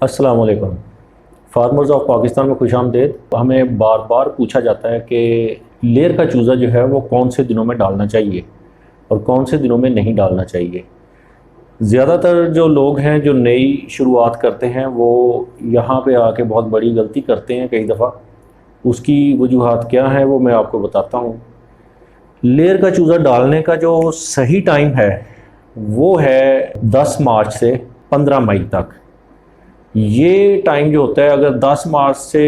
अस्सलाम वालेकुम। Farmers of Pakistan में खुशामदीद। हमें बार बार पूछा जाता है कि लेयर का चूज़ा जो है वो कौन से दिनों में डालना चाहिए और कौन से दिनों में नहीं डालना चाहिए। ज़्यादातर जो लोग हैं जो नई शुरुआत करते हैं वो यहाँ पे आके बहुत बड़ी गलती करते हैं कई दफ़ा। उसकी वजूहात क्या है वो मैं आपको बताता हूँ। लेयर का चूज़ा डालने का जो सही टाइम है वो है 10 मार्च से 15 मई तक। ये टाइम जो होता है अगर 10 मार्च से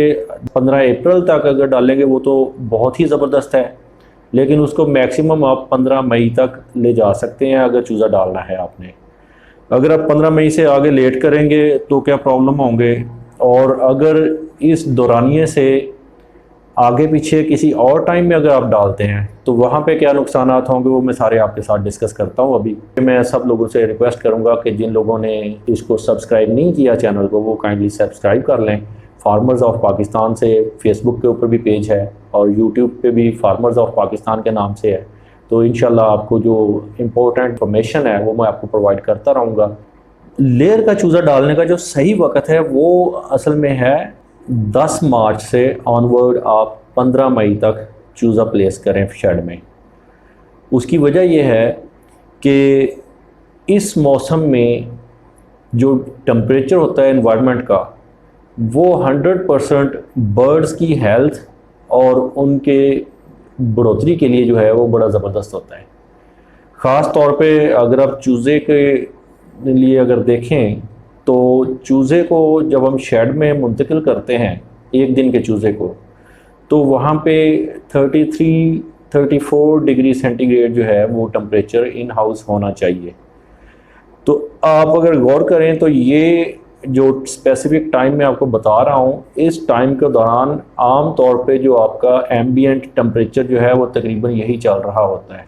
15 अप्रैल तक अगर डालेंगे वो तो बहुत ही ज़बरदस्त है, लेकिन उसको मैक्सिमम आप 15 मई तक ले जा सकते हैं अगर चूज़ा डालना है आपने। अगर आप 15 मई से आगे लेट करेंगे तो क्या प्रॉब्लम होंगे, और अगर इस दौरानिए से आगे पीछे किसी और टाइम में अगर आप डालते हैं तो वहाँ पे क्या नुकसानात होंगे वो मैं सारे आपके साथ डिस्कस करता हूँ। अभी मैं सब लोगों से रिक्वेस्ट करूँगा कि जिन लोगों ने इसको सब्सक्राइब नहीं किया चैनल को वो काइंडली सब्सक्राइब कर लें। फार्मर्स ऑफ पाकिस्तान से फेसबुक के ऊपर भी पेज है और यूट्यूब पे भी फार्मर्स ऑफ पाकिस्तान के नाम से है, तो इंशाल्लाह आपको जो इम्पोर्टेंट इंफॉर्मेशन है वो मैं आपको प्रोवाइड करता रहूँगा। लेयर का चूज़ा डालने का जो सही वक्त है वो असल में है 10 मार्च से ऑनवर्ड आप 15 मई तक चूज़ा प्लेस करें शेड में। उसकी वजह यह है कि इस मौसम में जो टेम्परेचर होता है एनवायरनमेंट का वो 100% बर्ड्स की हेल्थ और उनके बढ़ोतरी के लिए जो है वो बड़ा ज़बरदस्त होता है। ख़ास तौर पे अगर आप चूज़े के लिए अगर देखें तो चूज़े को जब हम शेड में मुंतकिल करते हैं एक दिन के चूज़े को, तो वहाँ पे 33-34 डिग्री सेंटीग्रेड जो है वो टेम्परेचर इन हाउस होना चाहिए। तो आप अगर गौर करें तो ये जो स्पेसिफिक टाइम मैं आपको बता रहा हूँ, इस टाइम के दौरान आम तौर पे जो आपका एम्बिएंट टेम्परेचर जो है वो तकरीबन यही चल रहा होता है।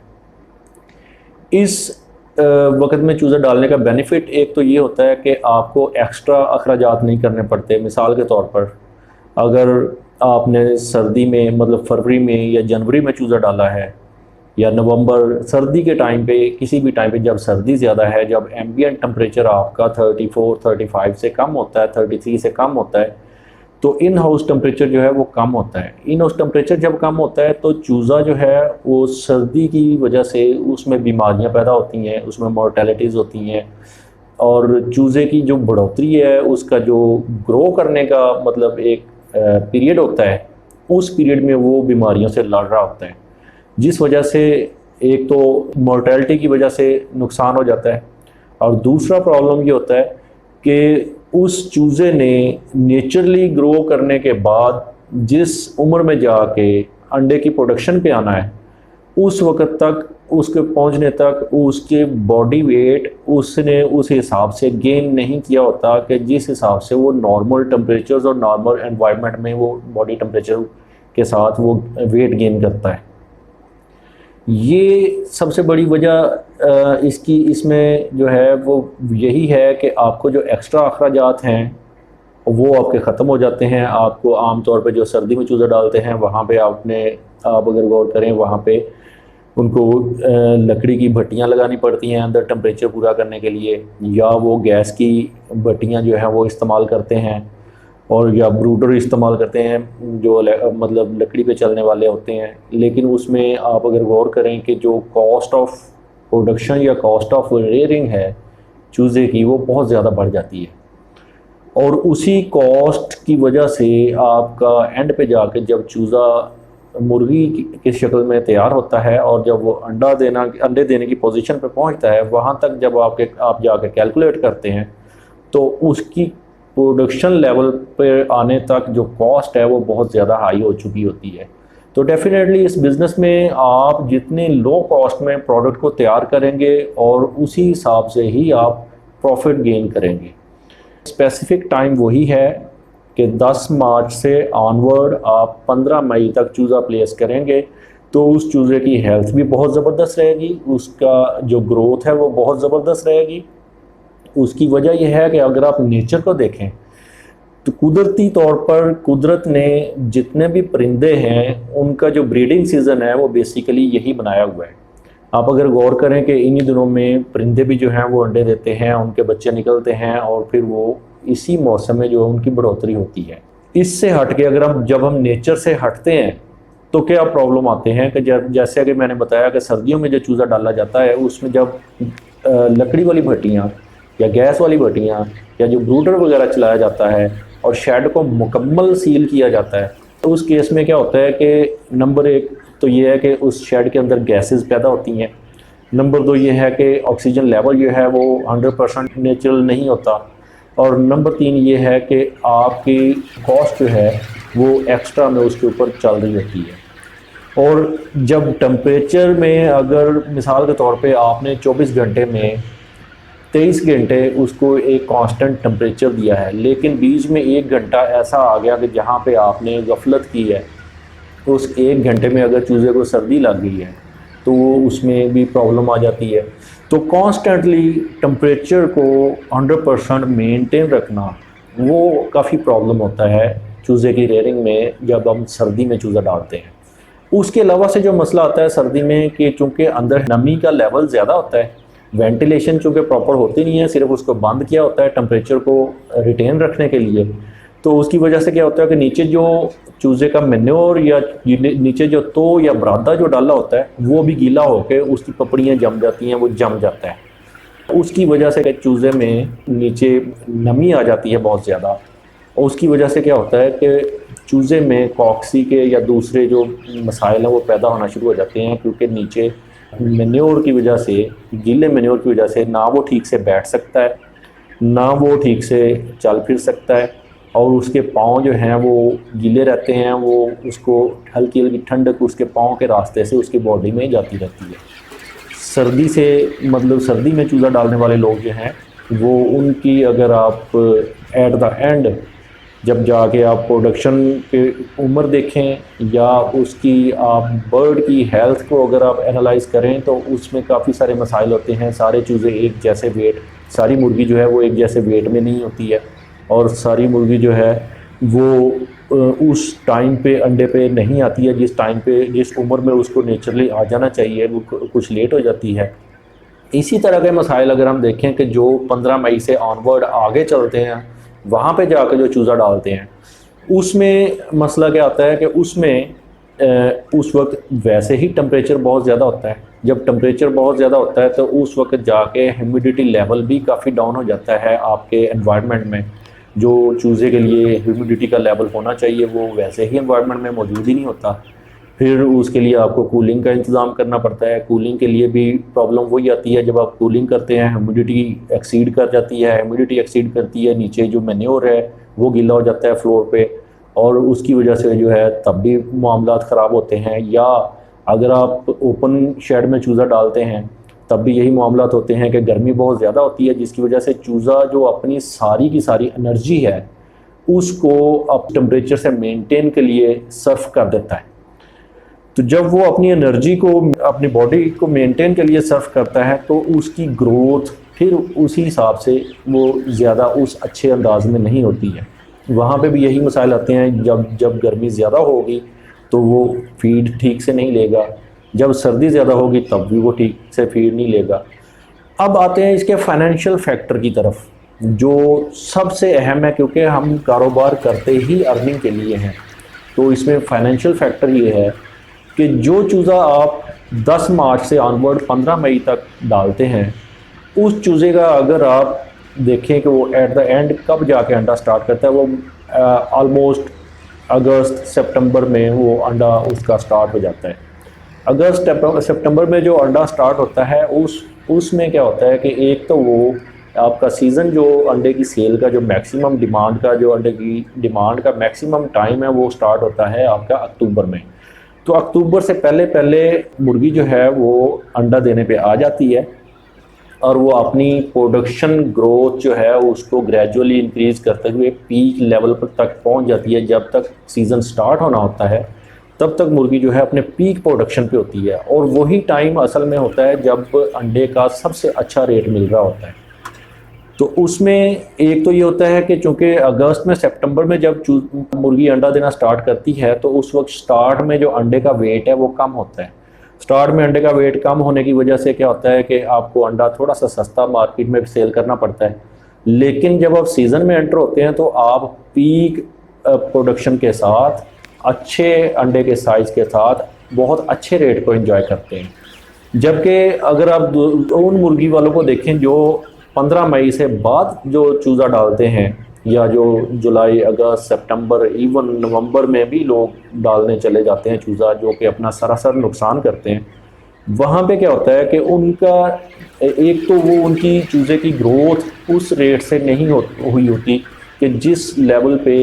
इस वक्त में चूज़ा डालने का बेनिफिट एक तो ये होता है कि आपको एक्स्ट्रा अखराजात नहीं करने पड़ते। मिसाल के तौर पर अगर आपने सर्दी में मतलब फरवरी में या जनवरी में चूज़ा डाला है या नवंबर, सर्दी के टाइम पे किसी भी टाइम पे जब सर्दी ज़्यादा है, जब एम्बिएंट टेम्परेचर आपका 34-35 से कम होता है, 33 से कम होता है, तो इन हाउस टेम्परेचर जो है वो कम होता है। इन हाउस टेम्परेचर जब कम होता है तो चूज़ा जो है वो सर्दी की वजह से उसमें बीमारियां पैदा होती हैं, उसमें मोर्टेलिटीज़ होती हैं, और चूज़े की जो बढ़ोतरी है उसका जो ग्रो करने का मतलब एक पीरियड होता है, उस पीरियड में वो बीमारियों से लड़ रहा होता है, जिस वजह से एक तो मोर्टेलिटी की वजह से नुकसान हो जाता है, और दूसरा प्रॉब्लम ये होता है कि उस चूज़े ने नेचुरली ग्रो करने के बाद जिस उम्र में जाके अंडे की प्रोडक्शन पे आना है, उस वक्त तक उसके पहुंचने तक उसके बॉडी वेट उसने उस हिसाब से गेन नहीं किया होता कि जिस हिसाब से वो नॉर्मल टेम्परेचर्स और नॉर्मल एनवायरनमेंट में वो बॉडी टेम्परेचर के साथ वो वेट गेन करता है। ये सबसे बड़ी वजह इसकी इसमें जो है वो यही है कि आपको जो एक्स्ट्रा अखराजात हैं वो आपके ख़त्म हो जाते हैं। आपको आम तौर पे जो सर्दी में चूज़ा डालते हैं वहाँ पे आप अगर गौर करें वहाँ पे उनको लकड़ी की भट्टियाँ लगानी पड़ती हैं अंदर टेम्परेचर पूरा करने के लिए, या वो गैस की भट्टियाँ जो हैं वो इस्तेमाल करते हैं, और या ब्रूडर इस्तेमाल करते हैं जो मतलब लकड़ी पे चलने वाले होते हैं। लेकिन उसमें आप अगर गौर करें कि जो कॉस्ट ऑफ प्रोडक्शन या कॉस्ट ऑफ रेयरिंग है चूज़े की वो बहुत ज़्यादा बढ़ जाती है, और उसी कॉस्ट की वजह से आपका एंड पे जाके जब चूज़ा मुर्गी की शक्ल में तैयार होता है और जब वो अंडे देने की पोजीशन पे पहुंचता है, वहाँ तक जब आप जाके कैलकुलेट करते हैं तो उसकी प्रोडक्शन लेवल पे आने तक जो कॉस्ट है वो बहुत ज़्यादा हाई हो चुकी होती है। तो डेफिनेटली इस बिज़नेस में आप जितने लो कॉस्ट में प्रोडक्ट को तैयार करेंगे और उसी हिसाब से ही आप प्रॉफिट गेन करेंगे। स्पेसिफिक टाइम वही है कि 10 मार्च से ऑनवर्ड आप 15 मई तक चूज़ा प्लेस करेंगे तो उस चूज़े की हेल्थ भी बहुत ज़बरदस्त रहेगी, उसका जो ग्रोथ है वो बहुत ज़बरदस्त रहेगी। उसकी वजह यह है कि अगर आप नेचर को देखें तो कुदरती तौर पर कुदरत ने जितने भी परिंदे हैं उनका जो ब्रीडिंग सीज़न है वो बेसिकली यही बनाया हुआ है। आप अगर गौर करें कि इन्हीं दिनों में परिंदे भी जो हैं वो अंडे देते हैं, उनके बच्चे निकलते हैं और फिर वो इसी मौसम में जो उनकी बढ़ोतरी होती है। इससे हट के अगर जब हम नेचर से हटते हैं तो क्या प्रॉब्लम आते हैं कि जैसे कि मैंने बताया कि सर्दियों में जो चूज़ा डाला जाता है उसमें जब लकड़ी वाली भट्टियाँ या गैस वाली भट्टियाँ या जो ब्रूडर वगैरह चलाया जाता है और शेड को मुकम्मल सील किया जाता है, तो उस केस में क्या होता है कि नंबर एक तो ये है कि उस शेड के अंदर गैसेस पैदा होती हैं। नंबर दो ये है कि ऑक्सीजन लेवल जो है वो 100% नेचुरल नहीं होता। और नंबर तीन ये है कि आपकी कॉस्ट जो है वो एक्स्ट्रा में उसके ऊपर चल रही होती है। और जब टेम्परेचर में अगर मिसाल के तौर पे आपने 24 घंटे में 23 घंटे उसको एक कांस्टेंट टेम्परेचर दिया है, लेकिन बीच में 1 घंटा ऐसा आ गया कि जहाँ पे आपने गफलत की है, तो उस 1 घंटे में अगर चूज़े को सर्दी लग गई है तो वो उसमें भी प्रॉब्लम आ जाती है। तो कॉन्स्टेंटली टेम्परेचर को 100% मेंटेन रखना वो काफ़ी प्रॉब्लम होता है चूज़े की रेयरिंग में जब हम सर्दी में चूज़ा डालते हैं। उसके अलावा से जो मसला आता है सर्दी में कि चूँकि अंदर नमी का लेवल ज़्यादा होता है, वेंटिलेशन चूँकि प्रॉपर होती नहीं है, सिर्फ उसको बंद किया होता है टेम्परेचर को रिटेन रखने के लिए, तो उसकी वजह से क्या होता है कि नीचे जो चूज़े का मेन्योर या नीचे जो तो या बरादा जो डाला होता है वो भी गीला होकर उसकी पपड़ियाँ जम जाती हैं, वो जम जाता है। उसकी वजह से चूज़े में नीचे नमी आ जाती है बहुत ज़्यादा, और उसकी वजह से क्या होता है कि चूज़े में कॉक्सी के या दूसरे जो मसाइल हैं वो पैदा होना शुरू हो जाते हैं, क्योंकि नीचे मेन्योर की वजह से, गीले मेन्योर की वजह से ना वो ठीक से बैठ सकता है, ना वो ठीक से चल फिर सकता है, और उसके पाँव जो हैं वो गीले रहते हैं, वो उसको हल्की हल्की ठंडक उसके पाँव के रास्ते से उसकी बॉडी में जाती रहती है। सर्दी से मतलब सर्दी में चूज़ा डालने वाले लोग जो हैं वो उनकी अगर आप एट द एंड जब जाके आप प्रोडक्शन के उम्र देखें या उसकी आप बर्ड की हेल्थ को अगर आप एनालाइज करें तो उसमें काफ़ी सारे मसाइल होते हैं। सारे चूज़े एक जैसे वेट, सारी मुर्गी जो है वो एक जैसे वेट में नहीं होती है, और सारी मुर्गी जो है वो उस टाइम पे अंडे पे नहीं आती है जिस टाइम पे, जिस उम्र में उसको नेचुरली आ जाना चाहिए, वो कुछ लेट हो जाती है। इसी तरह के मसाइल अगर हम देखें कि जो 15 मई से ऑनवर्ड आगे चलते हैं, वहाँ पे जाकर जो चूज़ा डालते हैं उसमें मसला क्या आता है कि उसमें उस वक्त वैसे ही टेम्परेचर बहुत ज़्यादा होता है। जब टेम्परेचर बहुत ज़्यादा होता है तो उस वक्त जाके ह्यूमिडिटी लेवल भी काफ़ी डाउन हो जाता है आपके एनवायरनमेंट में। जो चूज़े के लिए ह्यूमिडिटी का लेवल होना चाहिए वो वैसे ही एनवायरनमेंट में मौजूद ही नहीं होता। फिर उसके लिए आपको कूलिंग का इंतज़ाम करना पड़ता है। कूलिंग के लिए भी प्रॉब्लम वही आती है, जब आप कूलिंग करते हैं ह्यूमिडिटी एक्सीड कर जाती है, ह्यूमिडिटी एक्सीड करती है, नीचे जो मेन्योर है वो गीला हो जाता है फ्लोर पे, और उसकी वजह से जो है तब भी मामलात ख़राब होते हैं। या अगर आप ओपन शेड में चूज़ा डालते हैं तब भी यही मामलात होते हैं कि गर्मी बहुत ज़्यादा होती है, जिसकी वजह से चूज़ा जो अपनी सारी की सारी एनर्जी है उसको अब टेम्परेचर से मेंटेन के लिए सर्व कर देता है। तो जब वो अपनी एनर्जी को, अपनी बॉडी को मेंटेन के लिए सर्व करता है तो उसकी ग्रोथ फिर उसी हिसाब से वो ज़्यादा उस अच्छे अंदाज में नहीं होती है। वहाँ पे भी यही मसाइल आते हैं, जब गर्मी ज़्यादा होगी तो वो फीड ठीक से नहीं लेगा, जब सर्दी ज़्यादा होगी तब भी वो ठीक से फीड नहीं लेगा। अब आते हैं इसके फाइनेंशियल फैक्टर की तरफ, जो सबसे अहम है, क्योंकि हम कारोबार करते ही अर्निंग के लिए हैं। तो इसमें फाइनेंशियल फैक्टर ये है कि जो चूज़ा आप 10 मार्च से ऑनवर्ड 15 मई तक डालते हैं, उस चूज़े का अगर आप देखें कि वो एट द एंड कब जाके अंडा स्टार्ट करता है, वो ऑलमोस्ट अगस्त सितंबर में वो अंडा उसका स्टार्ट हो जाता है। अगस्त सितंबर में जो अंडा स्टार्ट होता है उसमें क्या होता है कि एक तो वो आपका सीज़न जो अंडे की सेल का जो मैक्सिमम डिमांड का, जो अंडे की डिमांड का मैक्सिमम टाइम है वो स्टार्ट होता है आपका अक्टूबर में। तो अक्टूबर से पहले पहले मुर्गी जो है वो अंडा देने पे आ जाती है, और वो अपनी प्रोडक्शन ग्रोथ जो है उसको ग्रेजुअली इंक्रीज़ करते हुए पीक लेवल पर तक पहुंच जाती है। जब तक सीज़न स्टार्ट होना होता है तब तक मुर्गी जो है अपने पीक प्रोडक्शन पे होती है, और वही टाइम असल में होता है जब अंडे का सबसे अच्छा रेट मिल रहा होता है। तो उसमें एक तो ये होता है कि चूँकि अगस्त में सितंबर में जब मुर्गी अंडा देना स्टार्ट करती है तो उस वक्त स्टार्ट में जो अंडे का वेट है वो कम होता है। स्टार्ट में अंडे का वेट कम होने की वजह से क्या होता है कि आपको अंडा थोड़ा सा सस्ता मार्केट में सेल करना पड़ता है। लेकिन जब आप सीज़न में एंटर होते हैं तो आप पीक प्रोडक्शन के साथ, अच्छे अंडे के साइज़ के साथ बहुत अच्छे रेट को एंजॉय करते हैं। जबकि अगर आप उन मुर्गी वालों को देखें जो 15 मई से बाद जो चूज़ा डालते हैं, या जो जुलाई, अगस्त, सितंबर, इवन नवंबर में भी लोग डालने चले जाते हैं चूज़ा, जो कि अपना सरासर नुकसान करते हैं। वहाँ पे क्या होता है कि उनका एक तो वो उनकी चूज़े की ग्रोथ उस रेट से नहीं हुई होती कि जिस लेवल पे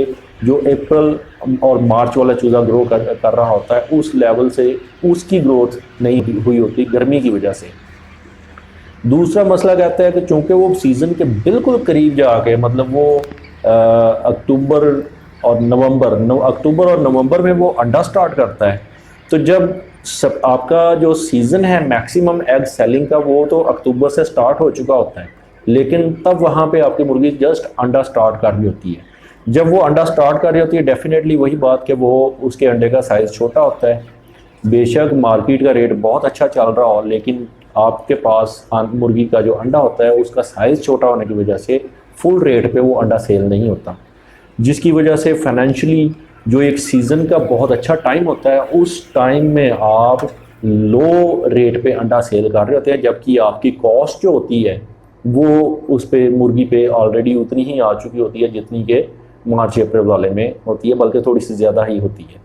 जो अप्रैल और मार्च वाला चूज़ा ग्रो कर रहा होता है, उस लेवल से उसकी ग्रोथ नहीं हुई होती गर्मी की वजह से। दूसरा मसला कहता है कि चूँकि वो सीज़न के बिल्कुल करीब जाके, मतलब वो अक्टूबर अक्टूबर और नवंबर में वो अंडा स्टार्ट करता है, तो जब सब आपका जो सीज़न है मैक्सिमम एग सेलिंग का, वो तो अक्टूबर से स्टार्ट हो चुका होता है, लेकिन तब वहाँ पे आपकी मुर्गी जस्ट अंडा स्टार्ट कर रही होती है। जब वो अंडा स्टार्ट कर रही होती है, डेफिनेटली वही बात कि वो उसके अंडे का साइज़ छोटा होता है। बेशक मार्केट का रेट बहुत अच्छा चल रहा हो, लेकिन आपके पास मुर्गी का जो अंडा होता है उसका साइज़ छोटा होने की वजह से फुल रेट पे वो अंडा सेल नहीं होता, जिसकी वजह से फाइनेंशियली जो एक सीज़न का बहुत अच्छा टाइम होता है, उस टाइम में आप लो रेट पे अंडा सेल कर रहे होते हैं, जबकि आपकी कॉस्ट जो होती है वो उस पे मुर्गी पे ऑलरेडी उतनी ही आ चुकी होती है जितनी के मार्च अप्रैल वाले में होती है, बल्कि थोड़ी सी ज़्यादा ही होती है।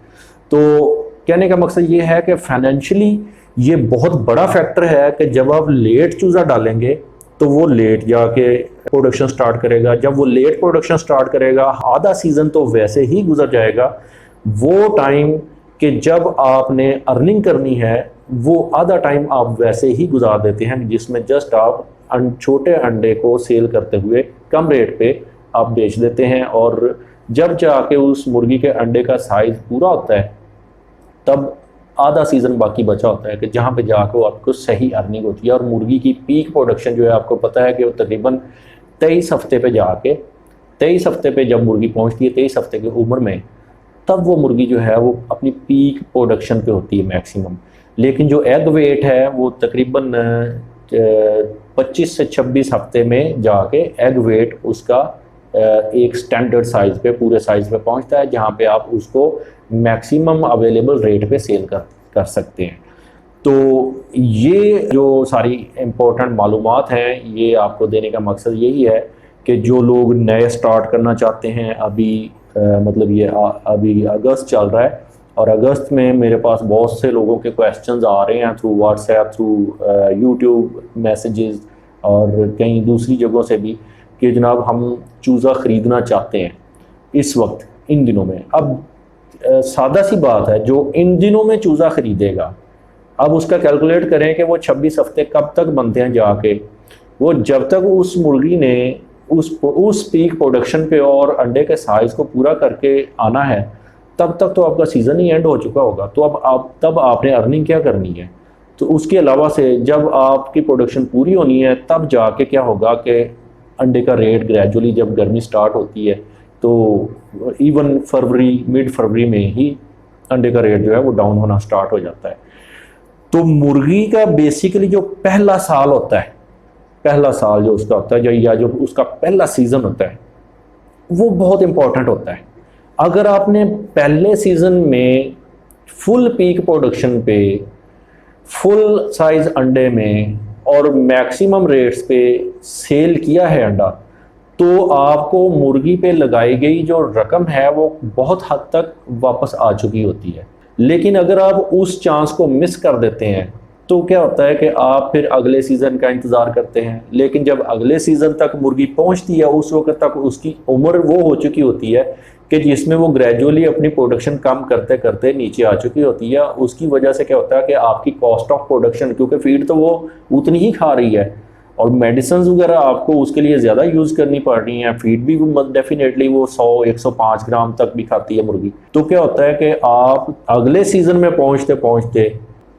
तो कहने का मकसद ये है कि फाइनेंशियली ये बहुत बड़ा फैक्टर है कि जब आप लेट चूज़ा डालेंगे तो वो लेट जाके प्रोडक्शन स्टार्ट करेगा। जब वो लेट प्रोडक्शन स्टार्ट करेगा, आधा सीज़न तो वैसे ही गुजर जाएगा। वो टाइम कि जब आपने अर्निंग करनी है, वो आधा टाइम आप वैसे ही गुजार देते हैं, जिसमें जस्ट आप छोटे अंडे को सेल करते हुए कम रेट पे आप बेच देते हैं। और जब जाके उस मुर्गी के अंडे का साइज़ पूरा होता है, तब आधा सीज़न बाकी बचा होता है कि जहाँ पे जाकर आपको सही अर्निंग होती है। और मुर्गी की पीक प्रोडक्शन जो है, आपको पता है कि वो तकरीबन 23 हफ्ते पे जाके 23 हफ्ते पे जब मुर्गी पहुँचती है, 23 हफ्ते की उम्र में, तब वो मुर्गी जो है वो अपनी पीक प्रोडक्शन पे होती है मैक्सिमम। लेकिन जो एग वेट है वो तकरीबन 25 से 26 हफ्ते में जाके एग वेट उसका एक स्टैंडर्ड साइज़ पे, पूरे साइज़ पे पहुंचता है, जहां पे आप उसको मैक्सिमम अवेलेबल रेट पे सेल कर सकते हैं। तो ये जो सारी इम्पोर्टेंट मालूमात हैं, ये आपको देने का मकसद यही है कि जो लोग नए स्टार्ट करना चाहते हैं, अभी मतलब ये अभी अगस्त चल रहा है, और अगस्त में मेरे पास बहुत से लोगों के क्वेश्चंस आ रहे हैं through WhatsApp, through YouTube messages और कई दूसरी जगहों से भी, कि जनाब हम चूज़ा ख़रीदना चाहते हैं इस वक्त, इन दिनों में। अब सादा सी बात है, जो इन दिनों में चूज़ा ख़रीदेगा, अब उसका कैलकुलेट करें कि वो 26 हफ्ते कब तक बनते हैं जाके। वो जब तक उस मुर्गी ने उस पीक प्रोडक्शन पे और अंडे के साइज़ को पूरा करके आना है, तब तक तो आपका सीज़न ही एंड हो चुका होगा। तो अब तब आपने अर्निंग क्या करनी है? तो उसके अलावा से जब आपकी प्रोडक्शन पूरी होनी है, तब जाके क्या होगा कि अंडे का रेट ग्रेजुअली, जब गर्मी स्टार्ट होती है तो इवन फरवरी, मिड फरवरी में ही अंडे का रेट जो है वो डाउन होना स्टार्ट हो जाता है। तो मुर्गी का बेसिकली जो पहला साल होता है, पहला साल जो उसका होता है, या जो उसका पहला सीज़न होता है, वो बहुत इम्पोर्टेंट होता है। अगर आपने पहले सीज़न में फुल पीक प्रोडक्शन पे, फुल साइज़ अंडे में और मैक्सिमम रेट्स पे सेल किया है अंडा, तो आपको मुर्गी पे लगाई गई जो रकम है वो बहुत हद तक वापस आ चुकी होती है। लेकिन अगर आप उस चांस को मिस कर देते हैं, तो क्या होता है कि आप फिर अगले सीज़न का इंतज़ार करते हैं। लेकिन जब अगले सीज़न तक मुर्गी पहुंचती है, उस वक्त तक उसकी उम्र वो हो चुकी होती है कि जिसमें वो ग्रेजुअली अपनी प्रोडक्शन कम करते करते नीचे आ चुकी होती है। उसकी वजह से क्या होता है कि आपकी कॉस्ट ऑफ प्रोडक्शन, क्योंकि फीड तो वो उतनी ही खा रही है और मेडिसिन वगैरह आपको उसके लिए ज़्यादा यूज़ करनी पड़ रही हैं, फीड भी डेफिनेटली वो 100-105 ग्राम तक भी खाती है मुर्गी। तो क्या होता है कि आप अगले सीज़न में पहुँचते पहुँचते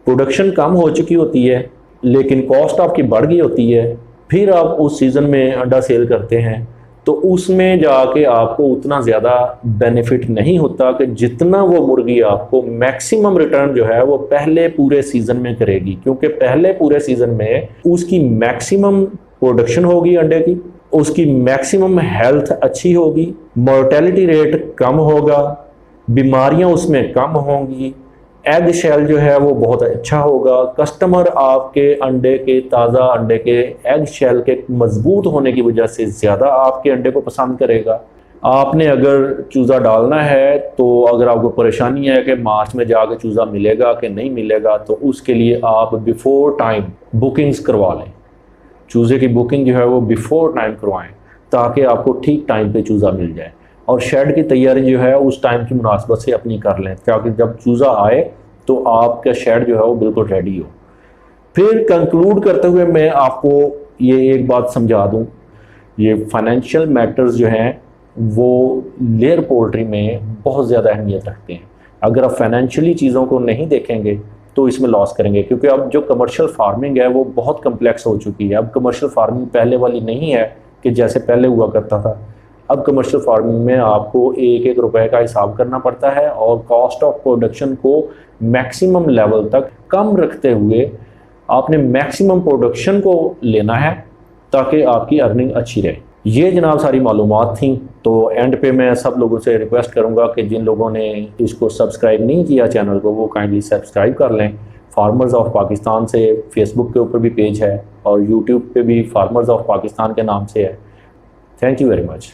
प्रोडक्शन कम हो चुकी होती है, लेकिन कॉस्ट आपकी बढ़ गई होती है। फिर आप उस सीज़न में अंडा सेल करते हैं, तो उसमें जाके आपको उतना ज़्यादा बेनिफिट नहीं होता कि जितना वो मुर्गी आपको मैक्सिमम रिटर्न जो है वो पहले पूरे सीज़न में करेगी। क्योंकि पहले पूरे सीज़न में उसकी मैक्सिमम प्रोडक्शन होगी अंडे की, उसकी मैक्सिमम हेल्थ अच्छी होगी, मोर्टेलिटी रेट कम होगा, बीमारियां उसमें कम होंगी, एग शेल जो है वो बहुत अच्छा होगा। कस्टमर आपके अंडे के, ताज़ा अंडे के एग शेल के मजबूत होने की वजह से ज़्यादा आपके अंडे को पसंद करेगा। आपने अगर चूज़ा डालना है तो अगर आपको परेशानी है कि मार्च में जाकर चूज़ा मिलेगा कि नहीं मिलेगा, तो उसके लिए आप बिफोर टाइम बुकिंग्स करवा लें। चूज़े की बुकिंग जो है वो बिफोर टाइम करवाएं ताकि आपको ठीक टाइम पे चूज़ा मिल जाए। और शेड की तैयारी जो है उस टाइम की मुनासबत से अपनी कर लें ताकि जब चूज़ा आए तो आपका शेड जो है वो बिल्कुल रेडी हो। फिर कंक्लूड करते हुए मैं आपको ये एक बात समझा दूं, ये फाइनेंशियल मैटर्स जो हैं वो लेयर पोल्ट्री में बहुत ज़्यादा अहमियत रखते हैं। अगर आप फाइनेंशियली चीज़ों को नहीं देखेंगे तो इसमें लॉस करेंगे, क्योंकि अब जो कमर्शियल फार्मिंग है वो बहुत कम्प्लेक्स हो चुकी है। अब कमर्शियल फार्मिंग पहले वाली नहीं है कि जैसे पहले हुआ करता था। अब कमर्शियल फार्मिंग में आपको एक एक रुपए का हिसाब करना पड़ता है और कॉस्ट ऑफ प्रोडक्शन को मैक्सिमम लेवल तक कम रखते हुए आपने मैक्सिमम प्रोडक्शन को लेना है ताकि आपकी अर्निंग अच्छी रहे। ये जनाब सारी मालूमात थी। तो एंड पे मैं सब लोगों से रिक्वेस्ट करूंगा कि जिन लोगों ने इसको सब्सक्राइब नहीं किया चैनल को, वो काइंडली सब्सक्राइब कर लें। फार्मर्स ऑफ पाकिस्तान से फेसबुक के ऊपर भी पेज है और यूट्यूब पे भी फार्मर्स ऑफ पाकिस्तान के नाम से है। Thank you very much.